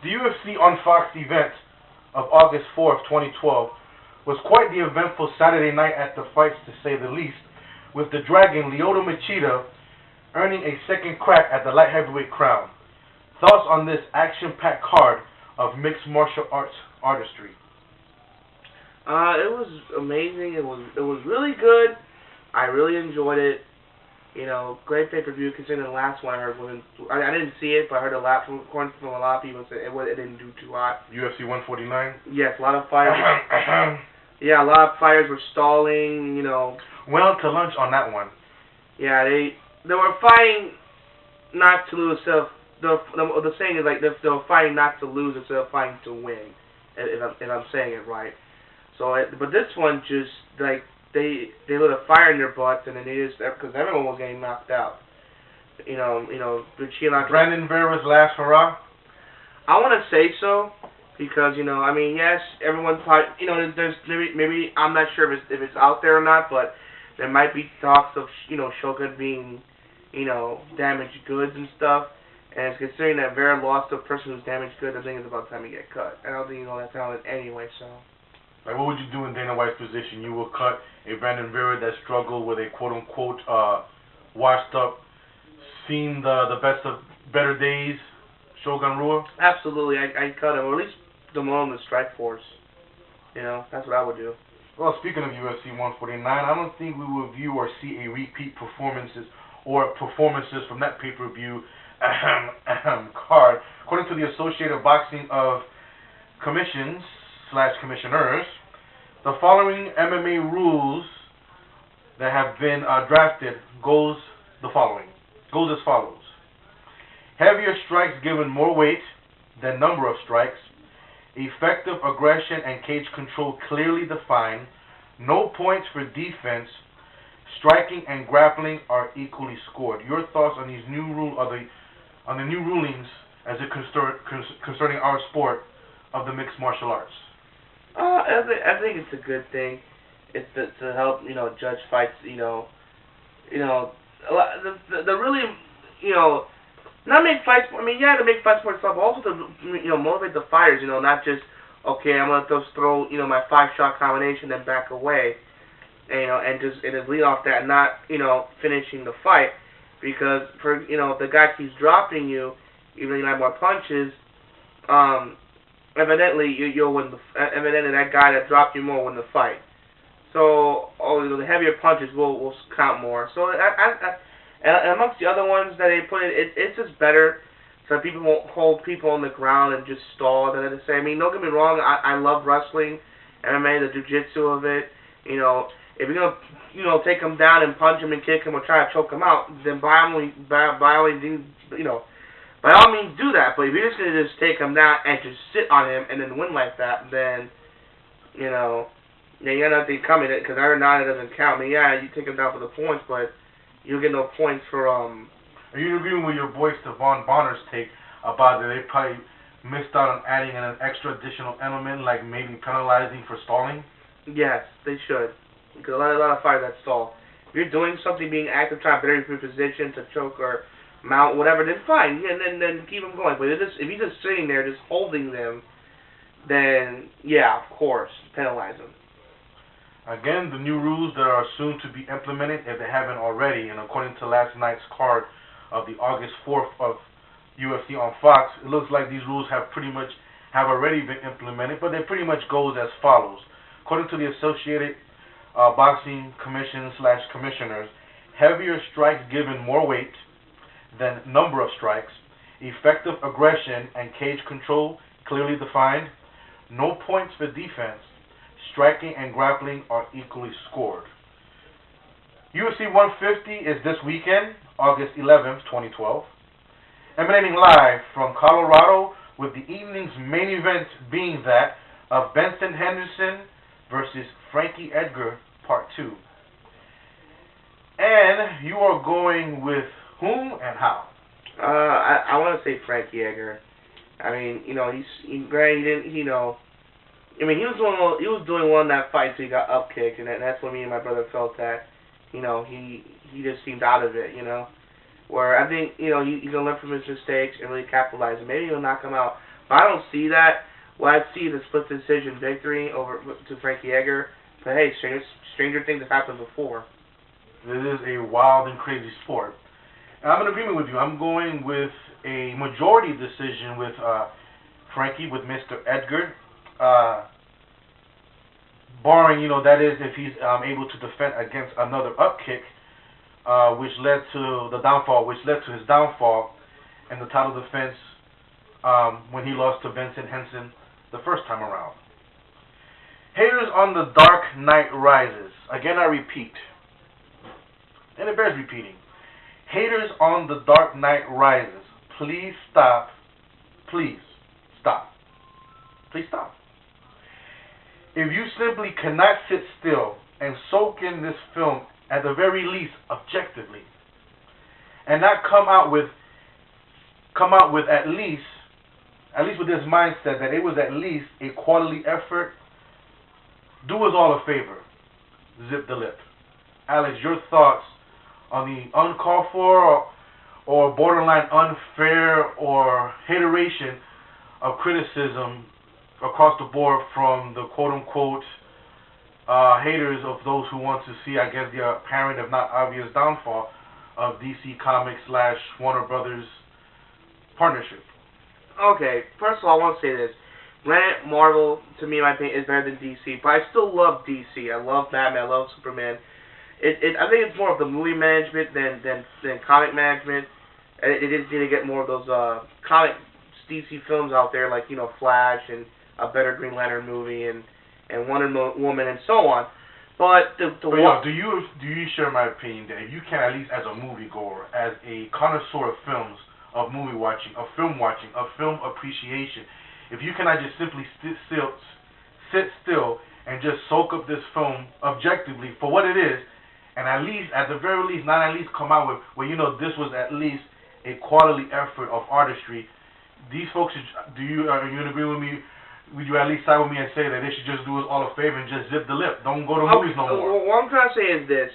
The UFC on Fox event of August 4th, 2012 was quite the eventful Saturday night at the fights, to say the least, with the Dragon Lyoto Machida earning a second crack at the light heavyweight crown. Thoughts on this action-packed card of mixed martial arts artistry? It was amazing. It was really good. I really enjoyed it. You know, great pay-per-view considering the last one I heard wasn't. I didn't see it, but I heard a lot from a lot of people say it didn't do too hot. UFC 149. Yes, a lot of fighters. Yeah, a lot of fighters were stalling. You know. Well, to lunch on that one. Yeah, they were fighting not to lose. So the saying is like they were fighting not to lose instead of fighting to win. If I'm saying it right. So, but this one just like. They lit a fire in their butts, and then they just because everyone was getting knocked out. You know, Brandon Vera's last hurrah. I want to say so because I mean, yes, everyone thought there's maybe I'm not sure if it's out there or not, but there might be talks of Shogun being damaged goods and stuff. And considering that Vera lost to a person who's damaged goods, I think it's about time to get cut. I don't think that talent anyway, so. Like, what would you do in Dana White's position? You will cut a Brandon Vera that struggled with a quote-unquote washed up, seen the best of better days, Shogun Rua? Absolutely, I'd cut him, or at least demote him to Strikeforce. That's what I would do. Well, speaking of UFC 149, I don't think we will view or see a repeat performances from that pay-per-view card. According to the Associated Boxing of Commissions/Commissioners, the following MMA rules that have been drafted goes as follows. Heavier strikes given more weight than number of strikes. Effective aggression and cage control clearly defined. No points for defense. Striking and grappling are equally scored. Your thoughts on these new on the new rulings as it concerning our sport of the mixed martial arts? I think it's a good thing. It's to help judge fights. The really not make fights. I mean, yeah, to make fights for itself, but also to motivate the fighters. Not just okay, I'm gonna just throw my 5-shot combination then back away, and just lead off that, and not finishing the fight, because for if the guy keeps dropping you, even though you have more punches, evidently you'll win. Evidently that guy that dropped you more will win the fight. So the heavier punches will count more. So and amongst the other ones that they put it's just better so people won't hold people on the ground and just stall. Than to say, I mean, don't get me wrong, I love wrestling, MMA, the jiu-jitsu of it. If you're gonna take him down and punch him and kick him or try to choke him out, then by all means do that. But if you're just gonna take him down and just sit on him and then win like that, then you got nothing coming. Because every night it doesn't count. I mean, yeah, you take him down for the points, but you'll get no points for Are you agreeing with your boy Stefan Bonner's take about that they probably missed out on adding an extra additional element, like maybe penalizing for stalling? Yes, they should. Because a lot of fighters that stall. If you're doing something, being active, trying to better your position to choke or mount, whatever, then fine, and then keep them going. But if you're just sitting there, just holding them, then yeah, of course, penalize them. Again, the new rules that are soon to be implemented, if they haven't already, and according to last night's card of the August 4th of UFC on Fox, it looks like these rules have already been implemented, but they pretty much goes as follows. According to the Associated Boxing Commission/Commissioners, heavier strikes given more weight than number of strikes. Effective aggression and cage control clearly defined. No points for defense. Striking and grappling are equally scored. UFC 150 is this weekend, August 11th, 2012. Emanating live from Colorado, with the evening's main event being that of Benson Henderson versus Frankie Edgar, Part 2. And you are going with whom and how? I want to say Frankie Edgar. I mean, he was doing well in that fight, so he got up kicked, and that's when me and my brother felt that, he just seemed out of it, Where I think, he's gonna learn from his mistakes and really capitalize, and maybe he'll knock him out. But I don't see that. What I see is a split decision victory over to Frankie Edgar. But hey, stranger things have happened before. It is a wild and crazy sport. And I'm in agreement with you. I'm going with a majority decision with Frankie, with Mr. Edgar. Barring, that is if he's able to defend against another up kick, which led to his downfall in the title defense when he lost to Vincent Henson the first time around. Haters on The Dark Knight Rises. Again, I repeat, and it bears repeating. Haters on The Dark Knight Rises. Please stop. Please stop. Please stop. If you simply cannot sit still and soak in this film, at the very least, objectively, and not come out with at least with this mindset that it was at least a quality effort, do us all a favor. Zip the lip. Alex, your thoughts on the uncalled for or borderline unfair or hateration of criticism across the board from the quote-unquote haters of those who want to see, I guess, the apparent, if not obvious, downfall of DC Comics / Warner Brothers partnership. Okay, first of all, I want to say this. Granted, Marvel, to me, in my opinion, is better than DC, but I still love DC. I love Batman. I love Superman. I think it's more of the movie management than comic management. It just need to get more of those comic DC films out there, like Flash and a better Green Lantern movie and Wonder Woman and so on. But do you share my opinion that you can, at least as a moviegoer, as a connoisseur of films, of movie watching, of film appreciation, if you cannot just simply sit still and just soak up this film objectively for what it is, and at the very least, not at least come out with, well, this was at least a quality effort of artistry. These folks, are you in agreement with me? Would you at least side with me and say that they should just do us all a favor and just zip the lip? Don't go to movies no more. What I'm trying to say is this.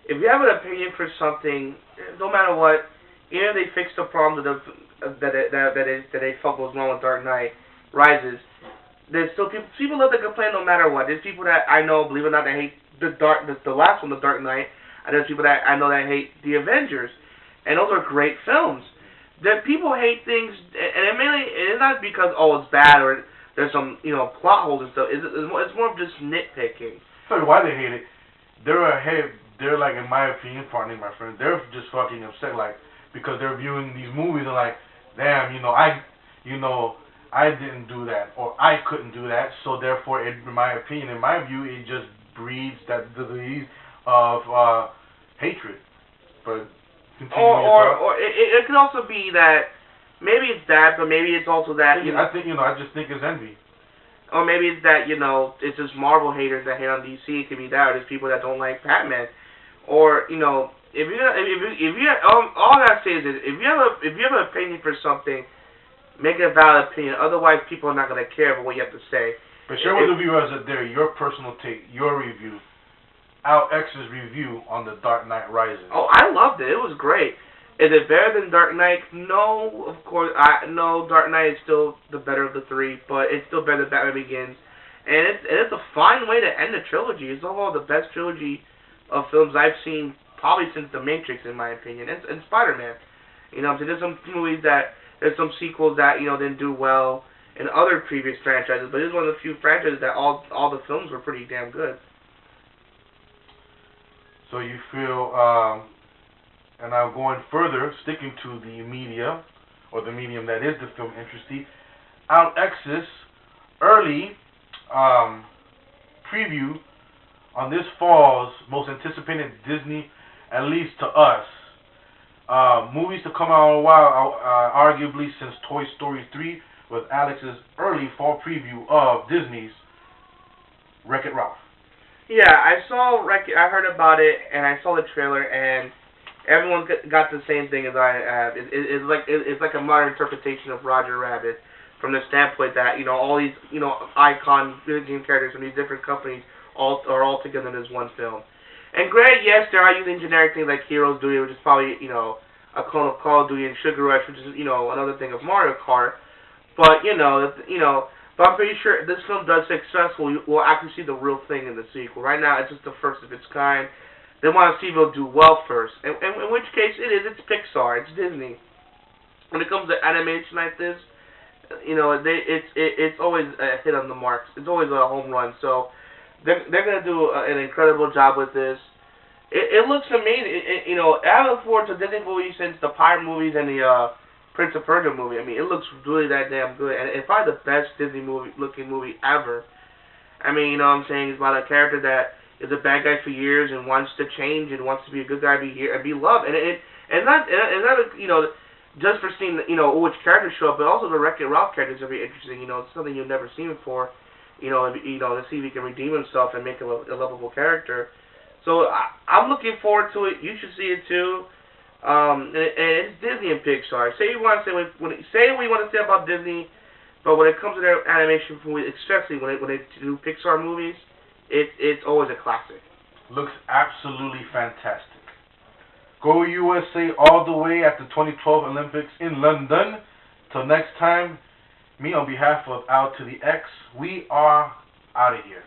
If you have an opinion for something, no matter what, either they fix the problem that they felt was wrong with Dark Knight Rises, there's still people love to complain no matter what. There's people that I know, believe it or not, that hate the last one, The Dark Knight, and there's people that I know that hate The Avengers. And those are great films. That people hate things, and it's not because, it's bad or there's some, plot holes and stuff. It's more of just nitpicking. Tell you why they hate it. They're like, in my opinion, pardon me, my friend, they're just fucking upset, like, because they're viewing these movies and like, damn, I didn't do that, or I couldn't do that, so therefore, in my opinion, in my view, it just breeds that disease of hatred. But or it could also be that maybe it's that, but maybe it's also that I just think it's envy. Or maybe it's that it's just Marvel haters that hate on DC. It could be that, or there's people that don't like Batman, or all I gotta say is this: if you have an opinion for something, make it a valid opinion. Otherwise, people are not gonna care about what you have to say. But share with the viewers out there your personal take, your review, Al X's review on The Dark Knight Rises. Oh, I loved it. It was great. Is it better than Dark Knight? No, of course. No, Dark Knight is still the better of the three, but it's still better than Batman Begins. And it's a fine way to end a trilogy. It's overall the best trilogy of films I've seen probably since The Matrix, in my opinion, and Spider-Man. So there's some movies there's some sequels that didn't do well in other previous franchises, but this is one of the few franchises that all the films were pretty damn good. So you feel, and now going further, sticking to the media, or the medium that is the film industry, Al X's early preview on this fall's most anticipated Disney, at least to us, movies to come out in a while, arguably since Toy Story 3, with Alex's early fall preview of Disney's Wreck-It Ralph. Yeah, I heard about it, and I saw the trailer, and everyone got the same thing as I have. It's like a modern interpretation of Roger Rabbit, from the standpoint that all these icon video game characters from these different companies are all together in this one film. And granted, yes, they are using generic things like Heroes Duty, which is probably a clone of Call of Duty, and Sugar Rush, which is another thing of Mario Kart. But but I'm pretty sure if this film does successful, we'll actually see the real thing in the sequel. Right now, it's just the first of its kind. They want to see if it'll do well first, and in which case it is. It's Pixar. It's Disney. When it comes to animation like this, it's always a hit on the marks. It's always a home run. So they're gonna do an incredible job with this. It looks amazing. I look forward to Disney movies since the Pirate movies and the Prince of Persia movie. I mean, it looks really that damn good, and it's probably the best Disney looking movie ever. I mean, you know what I'm saying? It's about a character that is a bad guy for years and wants to change and wants to be a good guy, be loved, and it's not just for seeing which characters show up, but also the Wreck-It Ralph characters are very interesting. It's something you've never seen before. To see if he can redeem himself and make him a lovable character. So I'm looking forward to it. You should see it too. And it's Disney and Pixar. Say what you want to say about Disney, but when it comes to their animation movies, especially when they do Pixar movies, it's always a classic. Looks absolutely fantastic. Go USA all the way at the 2012 Olympics in London. Till next time, me on behalf of Al to the X, we are out of here.